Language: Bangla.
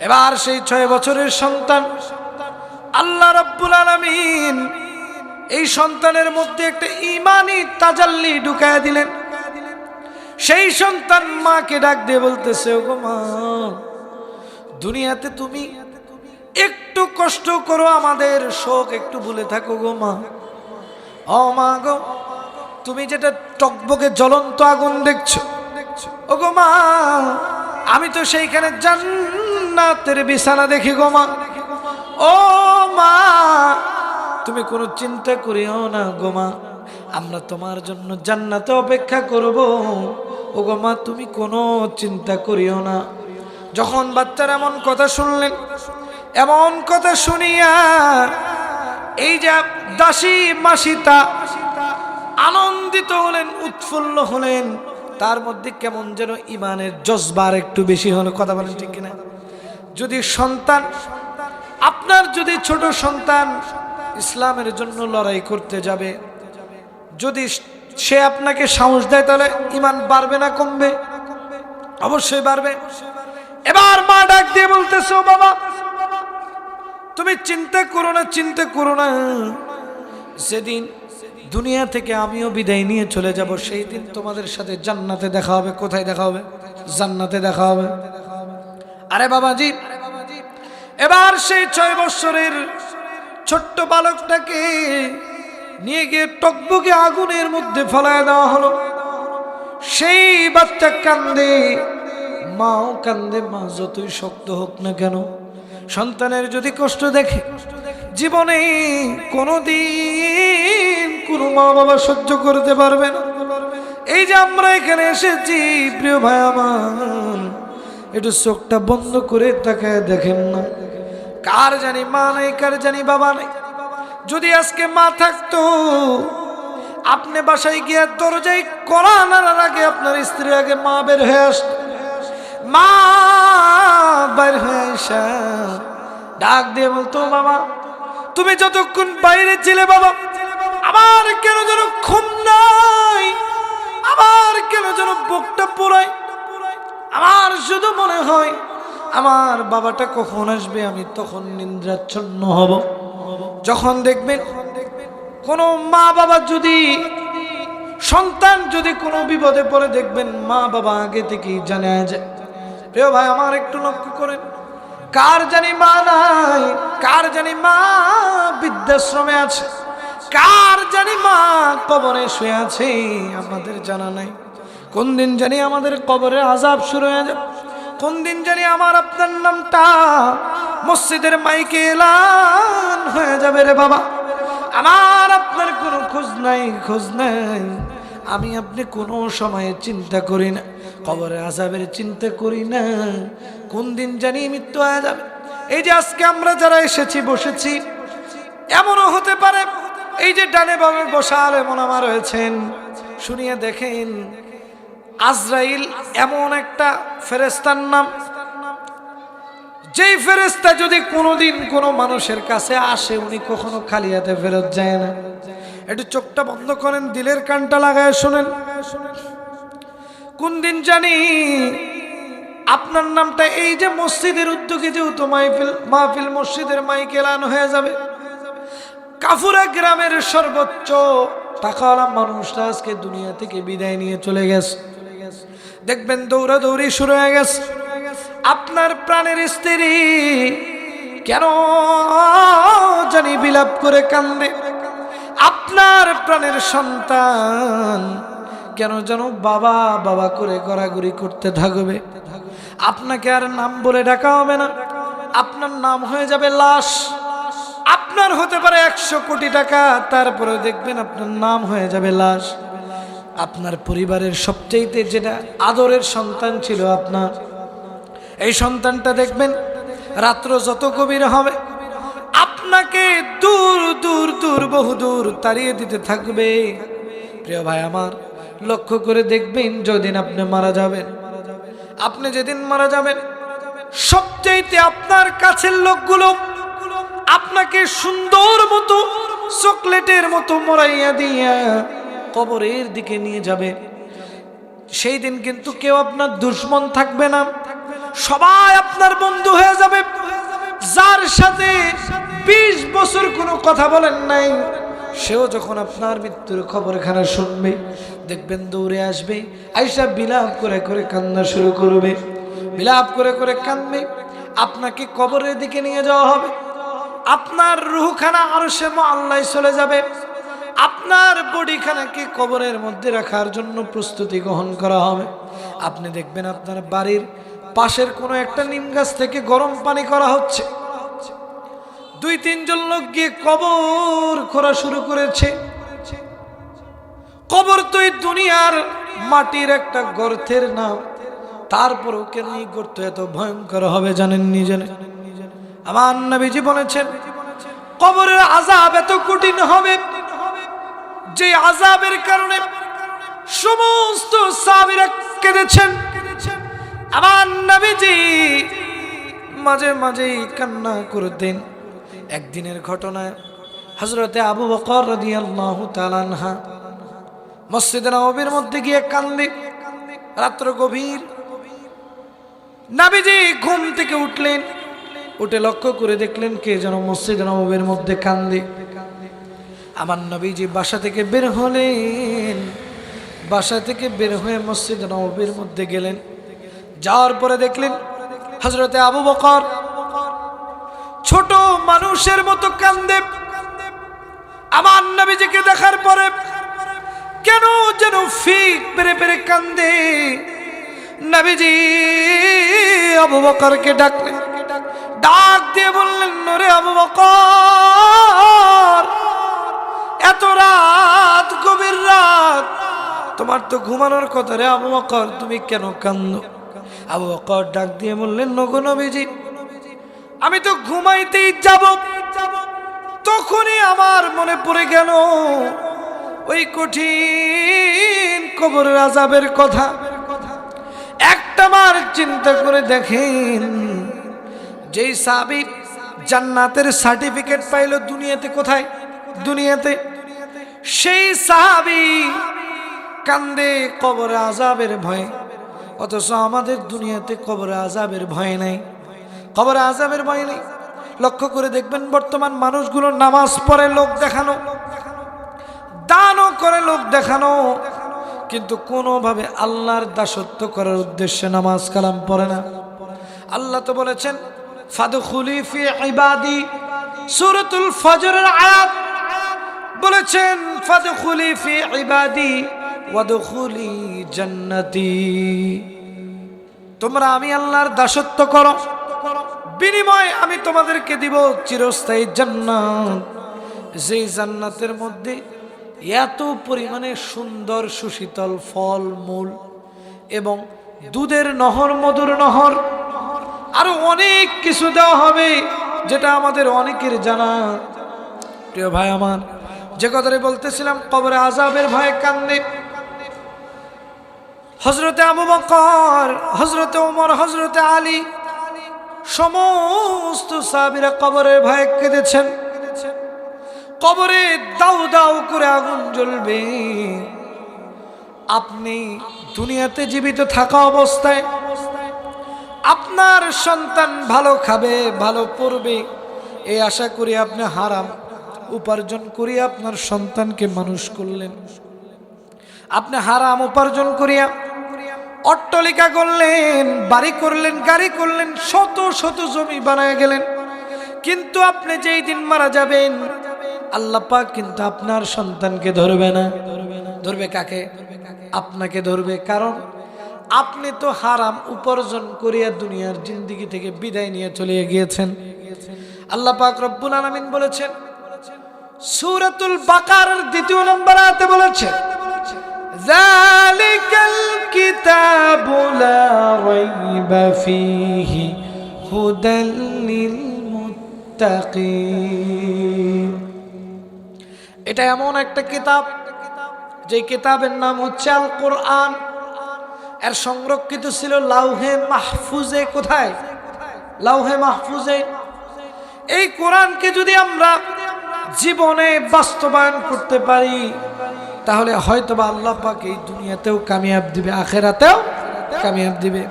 এবার সেই 6 বছরের সন্তান আল্লাহ রাব্বুল আলামিন এই সন্তানের মধ্যে একটা ঈমানি তাজাল্লি ঢুকায়া দিলেন। সেই সন্তান মাকে ডাক দিয়ে বলতেছে, ওগো মা, দুনিয়াতে তুমি একটু কষ্ট করো, আমাদের শোক একটু ভুলে থাকো গো মা। ও মা গো, তুমি যেটা টকবকে জ্বলন্ত আগুন দেখছো, ওগো মা, আমি তো সেইখানে জান্নাতের বিছানা দেখি গো মা। ও মা, তুমি কোনো চিন্তা করিও না গো মা, আমরা তোমার জন্য জান্নাতে অপেক্ষা করব। ও গো মা, তুমি কোনো চিন্তা করিও না। যখন বাচ্চারা এমন কথা শুনলেন, এমন কথা শুনিয়া এই যে দাসী মাসিতা আনন্দিত হলেন, উৎফুল্ল হলেন। তার মধ্যে কেমন যেন ইমানের জজবার একটু বেশি হলো। কথা বলেন ঠিক কিনা? যদি সন্তান আপনার, যদি ছোট সন্তান ইসলামের জন্য লড়াই করতে যাবে, যদি সে আপনাকে সাহস দেয়, তাহলে ইমান বাড়বে না কমবে? অবশ্যই বাড়বে। এবার মা ডাক দিয়ে বলতেছে, ও বাবা, তুমি চিন্তা করো না, চিন্তা করো না। যেদিন দুনিয়া থেকে আমিও বিদায় নিয়ে চলে যাব, সেই দিন তোমাদের সাথে জান্নাতে দেখা হবে। কোথায় দেখা হবে? জান্নাতে দেখা হবে। আরে বাবাজি, এবার সেই 6 বছরের ছোট্ট বালকটাকে নিয়ে গিয়ে টকবকে আগুনের মধ্যে ফেলায় দেওয়া হলো। সেই বাচ্চা কান্দে, মাও কান্দে। মা যতই শক্ত হোক না কেন, সন্তানের যদি কষ্ট দেখে, জীবনে কোনোদিন কোনো মা বাবা সহ্য করতে পারবে না। এই যে আমরা এখানে এসেছি, প্রিয় ভাই আমার, একটু চোখটা বন্ধ করে তাকায় দেখেন না, কার জানি মা নাই, কার জানি বাবা নাই। যদি আজকে মা থাকতো, আপনি বাসায় গিয়ে দরজায় কড়া নাড়ার আগে আপনার স্ত্রী আগে মা বের হয়ে আসতো। মা বের হয়ে আসা ডাক দিয়ে বলতো, বাবা, তুমি যতক্ষণ বাইরে ছিলে বাবা, আমার কেন যেন ঘুম নাই, আমার কেন যেন বুকটা পোড়ায়, আমার শুধু মনে হয় আমার বাবাটা কখন আসবে, আমি তখন নিদ্রাচ্ছন্ন হব। যখন দেখবেন কোনো মা বাবা যদি, সন্তান যদি কোনো বিপদে পড়ে, দেখবেন মা বাবা আগে থেকেই জানা যায়। প্রিয় ভাই আমার, একটু লক্ষ্য করেন, কার জানি মা নাই, কার জানি মা বৃদ্ধাশ্রমে আছে, কার জানি মা কবরে শুয়ে আছে, আমাদের জানা নাই। কোন দিন জানি আমাদের কবরের আযাব শুরু হয়ে যাবে, কোন দিন জানি আমার আপনার নামটা মসজিদের মাইকে এলান হয়ে যাবে। রে বাবা, আমার আপনার কোনো খোঁজ নাই, খোঁজ নাই। আমি আপনি কোনো সময়ে চিন্তা করি না, কবরের আযাবের চিন্তা করি না, কোন দিন জানি মৃত্যু হয়ে যাবে। এই যে আজকে আমরা যারা এসেছি, বসেছি, এমনও হতে পারে এই যে ডানে বামে বসা আলেমনা মা রয়েছেন, শুনিয়ে দেখেন, আজরাইল এমন একটা ফেরেশতার নাম, যেই ফেরেশতা যদি কোনোদিন কোনো মানুষের কাছে আসে, উনি কখনো খালি হাতে ফেরত যায় না। একটু চোখটা বন্ধ করেন, দিলের কানটা লাগায় শোনেন। কোন দিন জানি আপনার নামটা এই যে মসজিদের উদ্যোগে যেহেতু মাহফিল মসজিদের মাইক এলান হয়ে যাবে, কাফুরা গ্রামের সর্বোচ্চ টাকাওয়ালা মানুষটা আজকে দুনিয়া থেকে বিদায় নিয়ে চলে গেছে। দেখবেন দৌড়াদৌড়ি শুরু হয়ে গেছে। আপনার প্রাণের স্ত্রী কেন জানি বিলাপ করে কান্দে, আপনার প্রাণের সন্তান কেন যেন বাবা বাবা করে গড়াগড়ি করতে থাকবে। আপনাকে আর নাম বলে ডাকা হবে না, আপনার নাম হয়ে যাবে লাশ। আপনার হতে পারে 100 কোটি টাকা, তারপরে দেখবেন আপনার নাম হয়ে যাবে লাশ। আপনার পরিবারের সবচেয়ে যেটা আদরের সন্তান ছিল আপনার, এই সন্তানটা দেখবেন রাত্র যত গভীর হবে, আপনাকে দূর দূর দূর বহু দূর তাড়িয়ে দিতে থাকবে। প্রিয় ভাই আমার, লক্ষ্য করে দেখবেন, যেদিন আপনি মারা যাবেন, আপনি যেদিন মারা যাবেন, সবচাইতে আপনার কাছের লোকগুলো আপনাকে সুন্দর মতো চকলেটের মতো মোড়াইয়া দিয়া কবরের দিকে নিয়ে যাবে। সেই দিন কিন্তু কেউ আপনার দুশমন থাকবে না, সবাই আপনার বন্ধু হয়ে যাবে। যার সাথে 20 বছর কোনো কথা বলেন নাই, সেও যখন আপনার মৃত্যুর খবরখানা শুনবে, দেখবেন দৌড়ে আসবে, আয়েশা বিলাপ করে করে কান্না শুরু করবে, বিলাপ করে করে কাঁদবে। আপনাকে কবরের দিকে নিয়ে যাওয়া হবে, আপনার রূহখানা আরশে মুআল্লায় চলে যাবে, আপনার বডিখানাকে কবরের মধ্যে রাখার জন্য প্রস্তুতি গ্রহণ করা হবে। আপনি দেখবেন আপনার বাড়ির পাশের কোনো একটা নিম গাছ থেকে গরম পানি করা হচ্ছে। 2-3 জন লোক গিয়ে কবর খোঁড়া শুরু করেছে। কবর তো এই দুনিয়ার মাটির একটা গর্তের নাম, তারপরেও কেন এই গর্ত এত ভয়ঙ্কর হবে জানেননি? জানেন? আমার নবীজি বলেছেন কবরের আযাব এত কঠিন হবে যে আযাবের কারণে সমস্ত সাহাবীরা কেঁদেছেন। আমার নবীজি মাঝে মাঝেই কান্না করতেন। একদিনের ঘটনায় হযরতে আবু বকর রাদিয়াল্লাহু তাআলা আনহু মসজিদে নববীর মধ্যে গিয়ে কান্দে। রাত্র গভীর, নবীজি ঘুম থেকে উঠলেন, উঠে লক্ষ্য করে দেখলেন কে যেন মসজিদে নববীর মধ্যে কান্দে। আমার নবীজি বাসা থেকে বের হলেন, বাসা থেকে বের হয়ে মসজিদে নববীর মধ্যে গেলেন। যাওয়ার পরে দেখলেন হযরতে আবু বকর ছোট মানুষের মতো কান্দে। আমার নবীজিকে দেখার পরে কেন যেন ফিক পেরে পেরে কান্দে। নবীজি আবু বকরকে ডাকলেন, ডাক দিয়ে বললেন, ওরে আবু বকর, এত রাত, গভীর রাত, তোমার তো ঘুমানোর কথা রে আবু বকর, তুমি কেন কান্দো? আবু বকর ডাক দিয়ে বললেন, নগো নবীজি, আমি তো ঘুমাইতেই যাব, তখনই আমার মনে পড়ে গেল ওই কঠিন কবরের আযাবের কথা। একটাবার চিন্তা করে দেখেন, যেই সাহাবী জান্নাতের সার্টিফিকেট পাইল দুনিয়াতে, কোথায়? দুনিয়াতে। সেই সাহাবী কান্দে কবর আযাবের ভয়ে, অথচ আমাদের দুনিয়াতে কবর আযাবের ভয় নাই, কবর আযাবের ভয় নেই। লক্ষ্য করে দেখবেন বর্তমান মানুষগুলো নামাজ পড়ে লোক দেখানো, দানও করে লোক দেখানো, কিন্তু কোনোভাবে আল্লাহর দাসত্ব করার উদ্দেশ্যে নামাজ কালাম পড়ে না। আল্লাহ তো বলেছেন ফাদখুলি ফি ইবাদি, সূরাতুল ফজরের আয়াত বলেছেন ফাদখুলি ফি ইবাদি ওয়াদখুলি জান্নাতি, তোমরা আমি আল্লাহর দাসত্ব করো, বিনিময় আমি তোমাদেরকে দিব চিরস্থায়ী জান্নাত, যেই জান্নাতের মধ্যে এত পরিমাণে সুন্দর সুশীতল ফল মূল এবং দুধের নহর, মধুর নহর, আরো অনেক কিছু দেওয়া হবে যেটা আমাদের অনেকের জানা। প্রিয় ভাই আমার, যে কথাটা বলতেছিলাম, কবরে আযাবের ভয়ে কান্দে হযরতে আবু বকর, হযরতে ওমর, হযরতে আলী, সমস্ত সাহাবীরা কবরের ভয়ে কেঁদেছেন। কবরে দাউ দাউ করে আগুন জ্বলবে। আপনি দুনিয়াতে জীবিত থাকা অবস্থায় আপনার সন্তান ভালো খাবে, ভালো পড়বে, এই আশা করি আপনি হারাম উপার্জন করিয়া আপনার সন্তানকে মানুষ করলেন। আপনি হারাম উপার্জন করিয়া অট্টালিকা করলেন, বাড়ি করলেন, গাড়ি করলেন, শত শত জমি বানায় গেলেন, কিন্তু আপনি যেই দিন মারা যাবেন আল্লাহ পাক কিন্তু আপনার সন্তানকে ধরবে না। ধরবে কাকে? আপনাকে ধরবে। কারণ আপনি তো হারাম উপার্জন করিয়া দুনিয়ার জিন্দেগি থেকে বিদায় নিয়ে চলে গিয়েছেন। আল্লাহ পাক রব্বুল আলামিন বলেছেন সূরাতুল বাকারার 2 নম্বর আয়াতে বলেছেন, যালিকাল কিতাবু লা রাইবা ফীহি হুদাল লিল মুত্তাকিন। এটা এমন একটা কিতাব, যে কিতাবের নাম হচ্ছে আল কোরআন। এর সংরক্ষিত ছিল লাউহে মাহফুজে। কোথায়? লাউহে মাহফুজে। এই কোরআনকে যদি আমরা জীবনে বাস্তবায়ন করতে পারি তাহলে হয়তোবা আল্লাহ পাক এই দুনিয়াতেও কামিয়াব দিবে, আখিরাতেও কামিয়াব দিবে।